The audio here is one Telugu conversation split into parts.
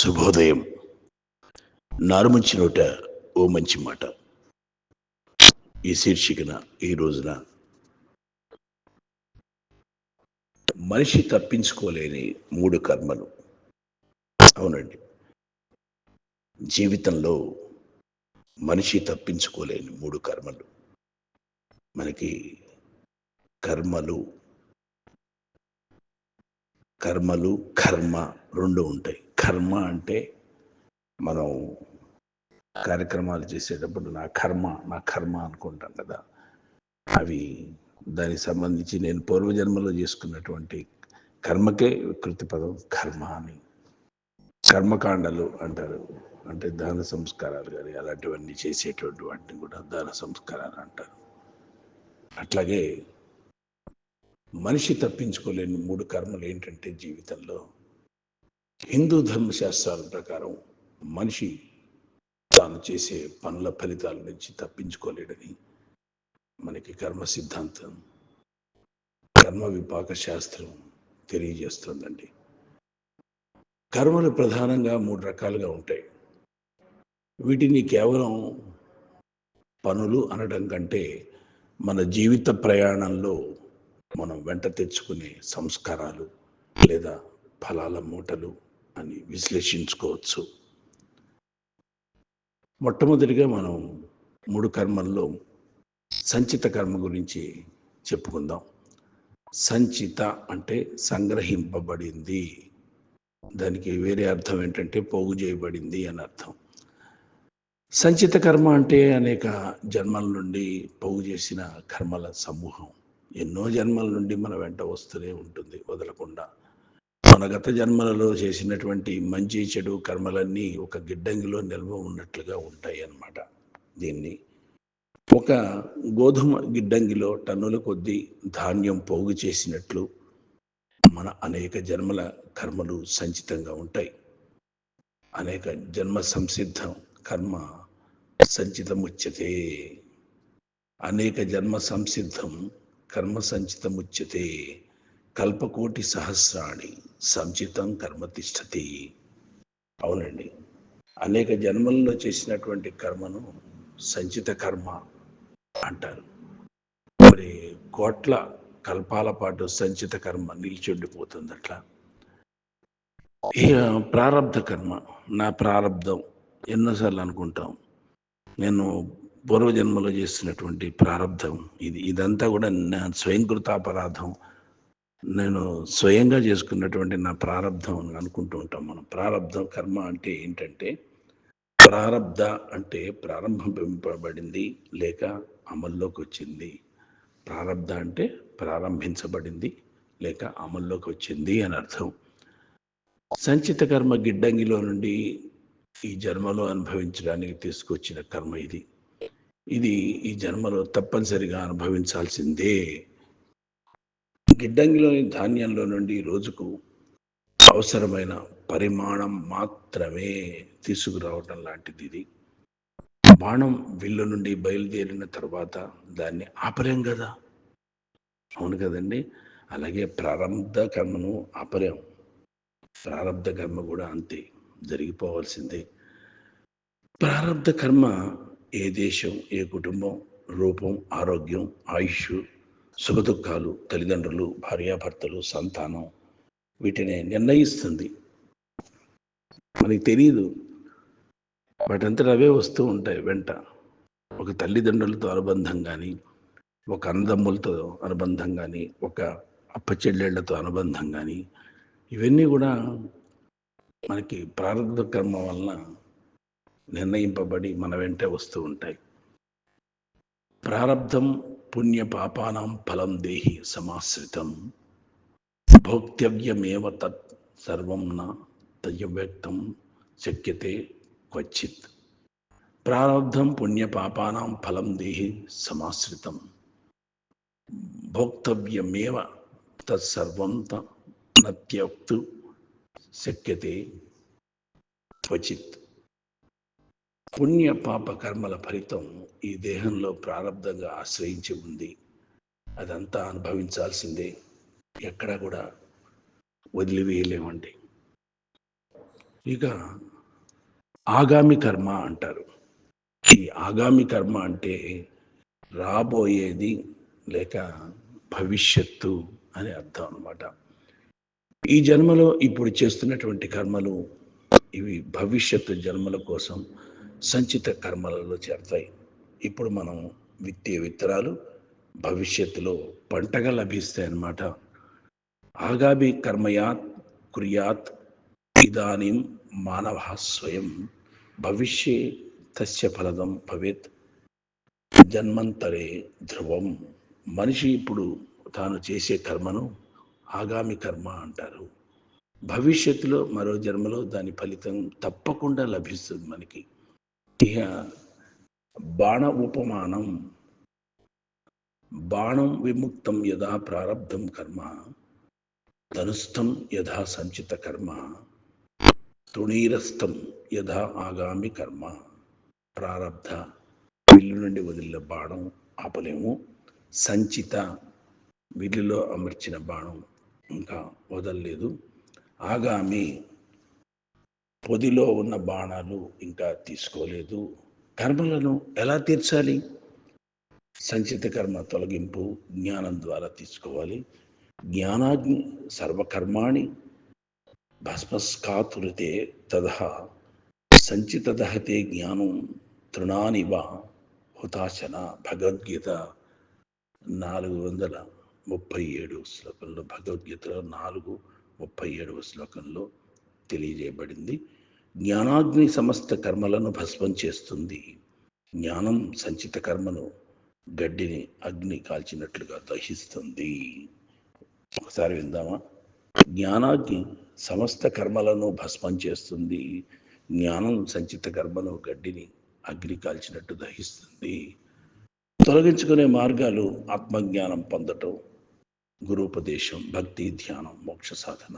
శుభోదయం. నారుమంచి నోట ఓ మంచి మాట ఈ శీర్షికన ఈ రోజున మనిషి తప్పించుకోలేని 3 కర్మలు. అవునండి, జీవితంలో మనిషి తప్పించుకోలేని 3 కర్మలు. మనకి కర్మలు కర్మ 2 ఉంటాయి. కర్మ అంటే మనం కార్యక్రమాలు చేసేటప్పుడు నా కర్మ అనుకుంటాం కదా. అవి దానికి సంబంధించి నేను పూర్వజన్మలో చేసుకున్నటువంటి కర్మకే వికృతి పదం కర్మ అని. కర్మకాండలు అంటారు, అంటే దాన సంస్కారాలు కానీ అలాంటివన్నీ చేసేటువంటి వాటిని కూడా దాన సంస్కారాలు అంటారు. అట్లాగే మనిషి తప్పించుకోలేని 3 కర్మలు ఏంటంటే జీవితంలో హిందూ ధర్మశాస్త్రాల ప్రకారం మనిషి తాను చేసే పనుల ఫలితాల నుంచి తప్పించుకోలేడని మనకి కర్మ సిద్ధాంతం, కర్మ విపాక శాస్త్రం తెలియజేస్తుందండి. కర్మలు ప్రధానంగా 3 రకాలుగా ఉంటాయి. వీటిని కేవలం పనులు అనడం కంటే మన జీవిత ప్రయాణంలో మనం వెంట తెచ్చుకునే సంస్కారాలు లేదా ఫలాల మూటలు అని విశ్లేషించుకోవచ్చు. మొట్టమొదటిగా మనం 3 కర్మల్లో సంచిత కర్మ గురించి చెప్పుకుందాం. సంచిత అంటే సంగ్రహింపబడింది. దానికి వేరే అర్థం ఏంటంటే పోగు చేయబడింది అని అర్థం. సంచిత కర్మ అంటే అనేక జన్మల నుండి పోగు చేసిన కర్మల సమూహం. ఎన్నో జన్మల నుండి మన వెంట వస్తూనే ఉంటుంది వదలకుండా. మన గత జన్మలలో చేసినటువంటి మంచి చెడు కర్మలన్నీ ఒక గిడ్డంగిలో నిల్వ ఉన్నట్లుగా ఉంటాయి అన్నమాట. దీన్ని ఒక గోధుమ గిడ్డంగిలో టన్నుల కొద్దీ ధాన్యం పోగు చేసినట్లు మన అనేక జన్మల కర్మలు సంచితంగా ఉంటాయి. అనేక జన్మ సంసిద్ధం కర్మ సంచితముచ్యతే. అనేక జన్మ సంసిద్ధం కర్మ సంచితముచ్యతే. కల్పకోటి సహస్రాణి సంచితం కర్మ తిష్టతి. అవునండి, అనేక జన్మల్లో చేసినటువంటి కర్మను సంచిత కర్మ అంటారు. మరి కోట్ల కల్పాల పాటు సంచిత కర్మ నిలిచుండిపోతుంది అట్లా. ఇక ప్రారబ్ధ కర్మ, నా ప్రారబ్ధం ఎన్నోసార్లు అనుకుంటాం. నేను పూర్వజన్మలో చేస్తున్నటువంటి ప్రారబ్ధం ఇదంతా కూడా నా స్వయంకృతాపరాధం, నేను స్వయంగా చేసుకున్నటువంటి నా ప్రారబ్ధం అని అనుకుంటూ ఉంటాం మనం. ప్రారబ్ధం కర్మ అంటే ఏంటంటే, ప్రారబ్ధ అంటే ప్రారంభింపబడింది లేక అమల్లోకి వచ్చింది. ప్రారబ్ధ అంటే ప్రారంభించబడింది లేక అమల్లోకి వచ్చింది అని అర్థం. సంచిత కర్మ గిడ్డంగిలో నుండి ఈ జన్మలో అనుభవించడానికి తీసుకొచ్చిన కర్మ ఇది ఈ జన్మలో తప్పనిసరిగా అనుభవించాల్సిందే. గిడ్డంగిలోని ధాన్యంలో నుండి రోజుకు అవసరమైన పరిమాణం మాత్రమే తీసుకురావటం లాంటిది ఇది. బాణం విల్లు నుండి బయలుదేరిన తర్వాత దాన్ని ఆపలేం కదా. అవును కదండి. అలాగే ప్రారంభ కర్మను ఆపలేం. ప్రారంధ కర్మ కూడా అంతే, జరిగిపోవాల్సిందే. ప్రారంధ కర్మ ఏ దేశం, ఏ కుటుంబం, రూపం, ఆరోగ్యం, ఆయుష్, సుఖదుఖాలు, తల్లిదండ్రులు, భార్యాభర్తలు, సంతానం వీటిని నిర్ణయిస్తుంది. మనకి తెలియదు, వాటంతట అవే వస్తూ ఉంటాయి వెంట. ఒక తల్లిదండ్రులతో అనుబంధం కానీ, ఒక అన్నదమ్ములతో అనుబంధం కానీ, ఒక అప్పచెల్లెళ్లతో అనుబంధం కానీ, ఇవన్నీ కూడా మనకి ప్రారంభ కర్మ వలన నిర్ణయింపబడి మన వెంటే వస్తూ ఉంటాయి. ప్రారబ్ధం పుణ్య పాపానాం ఫలం దేహి సమాశ్రితం భోక్తవ్యమేవ తత్ సర్వం న తయ్యవ్యక్తం శక్యతే క్వచిత్. ప్రారబ్ధం పుణ్య పాపానాం ఫలం దేహి సమాశ్రితం భోక్తవ్యమేవ తత్సర్వం నత్యక్తు శక్యతే క్వచిత్. పుణ్య పాప కర్మల ఫలితం ఈ దేహంలో ప్రారబ్ధంగా ఆశ్రయించి ఉంది. అదంతా అనుభవించాల్సిందే, ఎక్కడా కూడా వదిలివేయలేమండి. ఇక ఆగామి కర్మ అంటారు. ఈ ఆగామి కర్మ అంటే రాబోయేది లేక భవిష్యత్తు అని అర్థం అన్నమాట. ఈ జన్మలో ఇప్పుడు చేస్తున్నటువంటి కర్మలు ఇవి భవిష్యత్తు జన్మల కోసం సంచిత కర్మలలో చేరతాయి. ఇప్పుడు మనం విత్తే విత్తనాలు భవిష్యత్తులో పంటగా లభిస్తాయి అన్నమాట. ఆగామి కర్మయాత్ కుర్యాత్ ఇదానీం మానవ స్వయం భవిష్యే తస్య ఫలదం భవేత్ జన్మంతరే ధ్రువం. మనిషి ఇప్పుడు తాను చేసే కర్మను ఆగామి కర్మ అంటారు. భవిష్యత్తులో మరో జన్మలో దాని ఫలితం తప్పకుండా లభిస్తుంది మనకి. ఇక బాణ ఉపమానం, బాణం విముక్తం యథా ప్రారబ్ధం కర్మ ధనుస్థం యథా సంచిత కర్మ తృణీరస్థం యథా ఆగామి కర్మ. ప్రారబ్ధ విల్లు నుండి వదిలిన బాణం ఆపలేము, సంచిత విల్లులో అమర్చిన బాణం ఇంకా వదలలేదు, ఆగామి పొదిలో ఉన్న బాణాలు ఇంకా తీసుకోలేదు. కర్మలను ఎలా తీర్చాలి? సంచిత కర్మ తొలగింపు జ్ఞానం ద్వారా తీసుకోవాలి. జ్ఞానాగ్ని సర్వకర్మాణి భస్మస్కాతురితే తదా సంచిత దహతే జ్ఞానం తృణానివ హుతాశన. భగవద్గీత 437 శ్లోకంలో, భగవద్గీతలో 4:37 శ్లోకంలో తెలియజేయబడింది. జ్ఞానాగ్ని సమస్త కర్మలను భస్మం చేస్తుంది. జ్ఞానం సంచిత కర్మను గడ్డిని అగ్ని కాల్చినట్లుగా దహిస్తుంది. ఒకసారి విందామా? జ్ఞానాగ్ని సమస్త కర్మలను భస్మం చేస్తుంది. జ్ఞానం సంచిత కర్మను గడ్డిని అగ్ని కాల్చినట్టు దహిస్తుంది. తొలగించుకునే మార్గాలు ఆత్మజ్ఞానం పొందటం, గురూపదేశం, భక్తి, ధ్యానం, మోక్ష సాధన.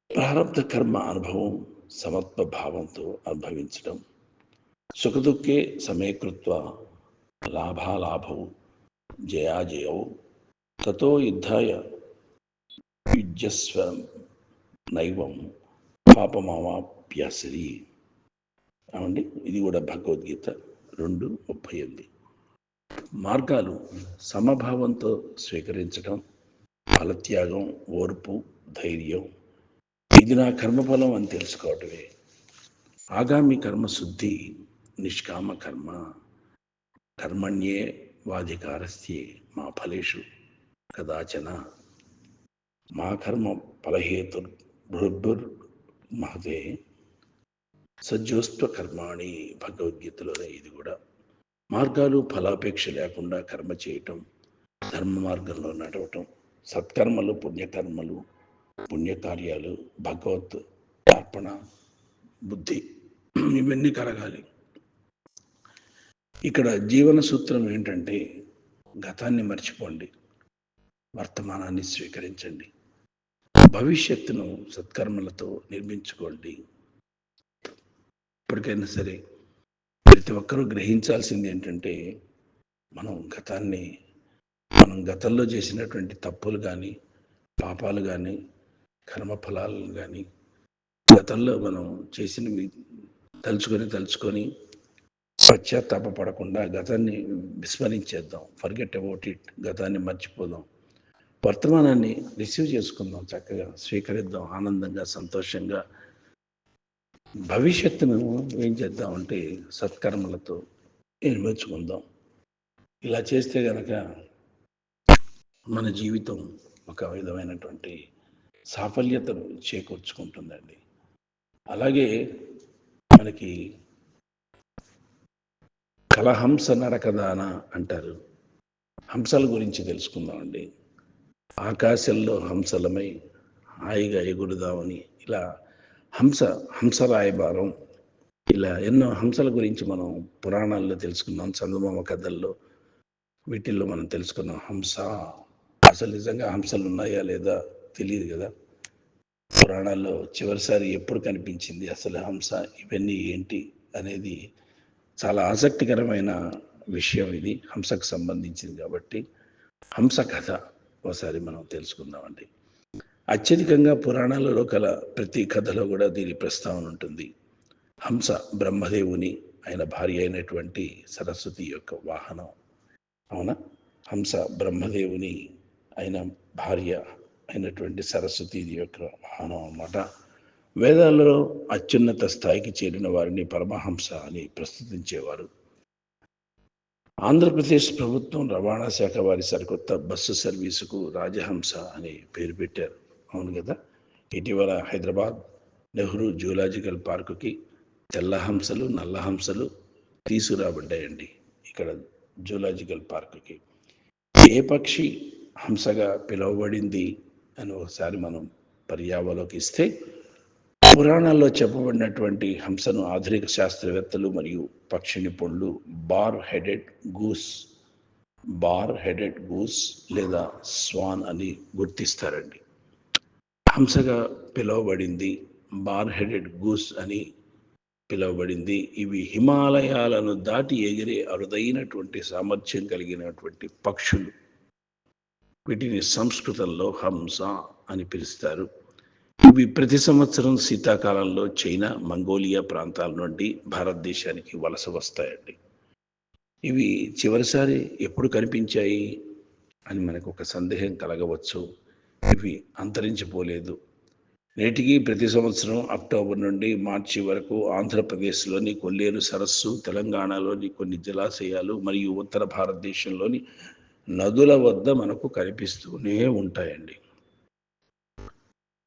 ప్రారబ్ధ కర్మ అనుభవం సమత్వ భావంతో అనుభవించడం. సుఖదుఖే సమీకృత్వ లాభాలాభౌ జయాజయౌ తతో యుద్ధాయ యుజ్యస్వ నైవం పాపమావాప్యాసిరి. అవండి, ఇది కూడా భగవద్గీత 2:38. మార్గాలు సమభావంతో స్వీకరించడం, ఫలత్యాగం, ఓర్పు, ధైర్యం. ఇది నా కర్మఫలం అని తెలుసుకోవటమే. ఆగామి కర్మ శుద్ధి, నిష్కామ కర్మ. కర్మణ్యే వాధికారస్యే మా ఫలేషు కదాచన మా కర్మ ఫలహేతుర్భృర్భుర్ మహతే సజ్జోస్త్వ కర్మాణి. భగవద్గీతలోనే ఇది కూడా. మార్గాలు ఫలాపేక్ష లేకుండా కర్మ చేయటం, ధర్మ మార్గంలో నడవటం, సత్కర్మలు, పుణ్యకర్మలు, పుణ్యకార్యాలు, భగవత్ అర్పణ బుద్ధి, ఇవన్నీ కలగాలి. ఇక్కడ జీవన సూత్రం ఏంటంటే గతాన్ని మర్చిపోండి, వర్తమానాన్ని స్వీకరించండి, భవిష్యత్తును సత్కర్మలతో నిర్మించుకోండి. ఇప్పటికైనా సరే ప్రతి ఒక్కరూ గ్రహించాల్సింది ఏంటంటే మనం గతంలో చేసినటువంటి తప్పులు కానీ, పాపాలు కానీ, కర్మఫలాలు కానీ, గతంలో మనం చేసినవి తలుచుకొని పశ్చాత్తాపడకుండా గతాన్ని విస్మరించేద్దాం. Forget about it. గతాన్ని మర్చిపోదాం. వర్తమానాన్ని రిసీవ్ చేసుకుందాం, చక్కగా స్వీకరిద్దాం, ఆనందంగా, సంతోషంగా. భవిష్యత్తును ఏం చేద్దామంటే సత్కర్మలతో నిర్మించుకుందాం. ఇలా చేస్తే గనక మన జీవితం ఒక విధమైనటువంటి సాఫల్యతను చేకూర్చుకుంటుందండి. అలాగే మనకి కలహంస నరకదాన అంటారు. హంసల గురించి తెలుసుకుందామండి. ఆకాశంలో హంసలమై హాయిగా ఎగురుదామని ఇలా హంసరాయబారం, ఇలా ఎన్నో హంసల గురించి మనం పురాణాల్లో తెలుసుకున్నాం, చందమామ కథల్లో వీటిల్లో మనం తెలుసుకున్నాం. హంస అసలు నిజంగా హంసలు ఉన్నాయా లేదా తెలియదు కదా. పురాణాల్లో చివరిసారి ఎప్పుడు కనిపించింది అసలు హంస, ఇవన్నీ ఏంటి అనేది చాలా ఆసక్తికరమైన విషయం. ఇది హంసకు సంబంధించింది కాబట్టి హంస కథ ఒకసారి మనం తెలుసుకుందామండి. అత్యధికంగా పురాణాలలో కల ప్రతి కథలో కూడా దీని ప్రస్తావన ఉంటుంది. హంస బ్రహ్మదేవుని ఆయన భార్య అయినటువంటి సరస్వతి యొక్క వాహనం. అవునా? హంస బ్రహ్మదేవుని ఆయన భార్య అయినటువంటి సరస్వతి యొక్క వాహనం అన్నమాట. వేదాలలో అత్యున్నత స్థాయికి చేరిన వారిని పరమహంస అని ప్రస్తుతించేవారు. ఆంధ్రప్రదేశ్ ప్రభుత్వం రవాణా శాఖ వారి సరికొత్త బస్సు సర్వీసుకు రాజహంస అని పేరు పెట్టారు. అవును కదా? ఇటీవల హైదరాబాద్ నెహ్రూ జూలాజికల్ పార్కుకి తెల్ల హంసలు, నల్ల హంసలు తీసుకురాబడ్డాయండి. ఇక్కడ జూలాజికల్ పార్కుకి ఏ పక్షి హంసగా పిలువబడింది అని ఒకసారి మనం పర్యావలోకిస్తే, పురాణాల్లో చెప్పబడినటువంటి హంసను ఆధునిక శాస్త్రవేత్తలు మరియు పక్షి నిపుణులు బార్ హెడెడ్ గూస్ లేదా స్వాన్ అని గుర్తిస్తారండి. హంసగా పిలువబడింది, బార్ హెడెడ్ గూస్ అని పిలువబడింది. ఇవి హిమాలయాలను దాటి ఎగిరే అరుదైనటువంటి సామర్థ్యం కలిగినటువంటి పక్షులు. వీటిని సంస్కృతంలో హంస అని పిలుస్తారు. ఇవి ప్రతి సంవత్సరం శీతాకాలంలో చైనా, మంగోలియా ప్రాంతాల నుండి భారతదేశానికి వలస వస్తాయండి. ఇవి చివరిసారి ఎప్పుడు కనిపించాయి అని మనకు ఒక సందేహం కలగవచ్చు. ఇవి అంతరించిపోలేదు. నేటికి ప్రతి సంవత్సరం అక్టోబర్ నుండి మార్చి వరకు ఆంధ్రప్రదేశ్లోని కొల్లేరు సరస్సు, తెలంగాణలోని కొన్ని జలాశయాలు మరియు ఉత్తర భారతదేశంలోని నదుల వద్ద మనకు కనిపిస్తూనే ఉంటాయండి.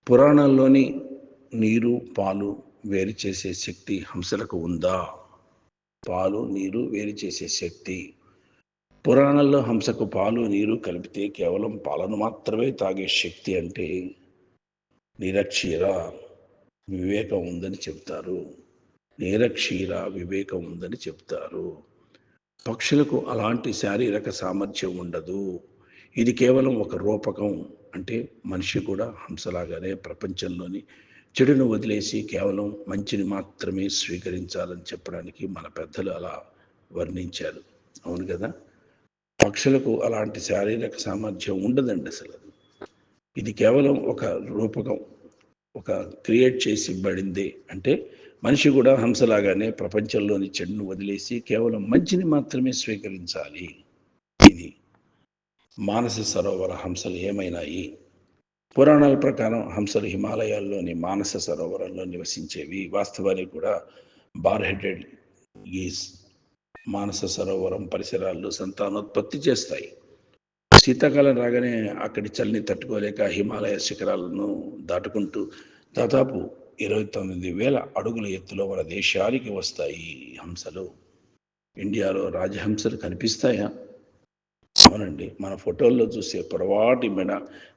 పురాణాల్లోని నీరు, పాలు వేరు చేసే శక్తి హంసలకు ఉందా? పాలు, నీరు వేరు చేసే శక్తి. పురాణాల్లో హంసకు పాలు, నీరు కలిపితే కేవలం పాలను మాత్రమే తాగే శక్తి అంటే నిరక్షీర వివేకం ఉందని చెప్తారు. నిరక్షీర వివేకం ఉందని చెప్తారు. పక్షులకు అలాంటి శారీరక సామర్థ్యం ఉండదు. ఇది కేవలం ఒక రూపకం. అంటే మనిషి కూడా హంసలాగానే ప్రపంచంలోని చెడును వదిలేసి కేవలం మంచిని మాత్రమే స్వీకరించాలని చెప్పడానికి మన పెద్దలు అలా వర్ణించారు. అవును కదా? పక్షులకు అలాంటి శారీరక సామర్థ్యం ఉండదండి అసలు. ఇది కేవలం ఒక రూపకం, ఒక క్రియేట్ చేసి ఇవ్వబడింది. అంటే మనిషి కూడా హంసలాగానే ప్రపంచంలోని చెడును వదిలేసి కేవలం మంచిని మాత్రమే స్వీకరించాలి. ఇది మానస సరోవర హంసలు ఏమైనాయి? పురాణాల ప్రకారం హంసలు హిమాలయాల్లోని మానస సరోవరంలో నివసించేవి. వాస్తవానికి కూడా బార్ హెడెడ్ గీస్ మానస సరోవరం పరిసరాల్లో సంతానోత్పత్తి చేస్తాయి. శీతాకాలం రాగానే అక్కడి చలిని తట్టుకోలేక హిమాలయ శిఖరాలను దాటుకుంటూ దాదాపు 29,000 అడుగుల ఎత్తులో మన దేశానికి వస్తాయి హంసలు. ఇండియాలో రాజహంసలు కనిపిస్తాయా? అవునండి. మన ఫోటోల్లో చూసే పొడవాటి మెడ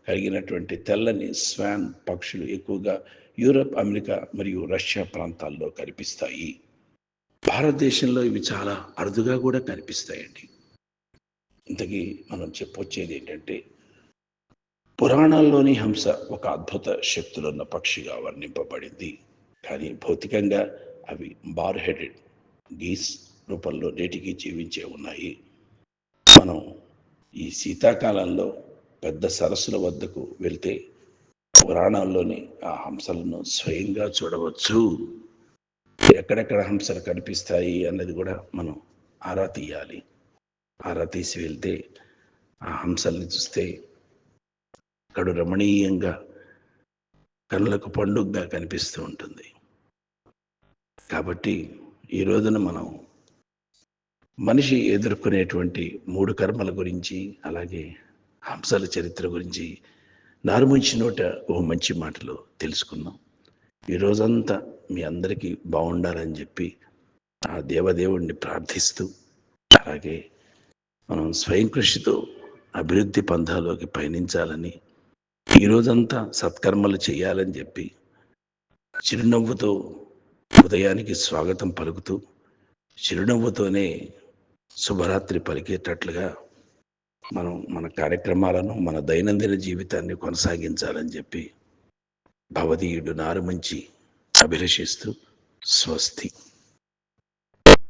కలిగినటువంటి తెల్లని స్వాన్ పక్షులు ఎక్కువగా యూరప్, అమెరికా మరియు రష్యా ప్రాంతాల్లో కనిపిస్తాయి. భారతదేశంలో ఇవి చాలా అరుదుగా కూడా కనిపిస్తాయండి. ఇంతకీ మనం చెప్పొచ్చేది ఏంటంటే, పురాణాల్లోని హంస ఒక అద్భుత శక్తులున్న పక్షిగా వర్ణింపబడింది. కానీ భౌతికంగా అవి బార్ హెడెడ్ గీస్ రూపంలో నేటికి జీవించే ఉన్నాయి. మనం ఈ శీతాకాలంలో పెద్ద సరస్సుల వద్దకు వెళ్తే పురాణాల్లోని ఆ హంసలను స్వయంగా చూడవచ్చు. ఎక్కడెక్కడ హంసలు కనిపిస్తాయి అన్నది కూడా మనం ఆరా తీయాలి. ఆరా తీసి వెళ్తే ఆ హంసల్ని చూస్తే కడు రమణీయంగా కళ్ళకు పండుగగా కనిపిస్తూ ఉంటుంది. కాబట్టి ఈ రోజున మనం మనిషి ఎదుర్కొనేటువంటి 3 కర్మల గురించి, అలాగే హంసల చరిత్ర గురించి నారుమంచి నోట ఓ మంచి మాటలో తెలుసుకున్నాం. ఈ రోజంతా మీ అందరికీ బాగుండాలని చెప్పి ఆ దేవదేవుణ్ణి ప్రార్థిస్తూ, అలాగే మనం స్వయం కృషితో అభివృద్ధి పంథాలోకి పయనించాలని, ఈరోజంతా సత్కర్మలు చేయాలని చెప్పి చిరునవ్వుతో ఉదయానికి స్వాగతం పలుకుతూ, చిరునవ్వుతోనే శుభరాత్రి పలికేటట్లుగా మనం మన కార్యక్రమాలను, మన దైనందిన జీవితాన్ని కొనసాగించాలని చెప్పి భవదీయుడు నారుమంచి అభిలషిస్తూ స్వస్తి.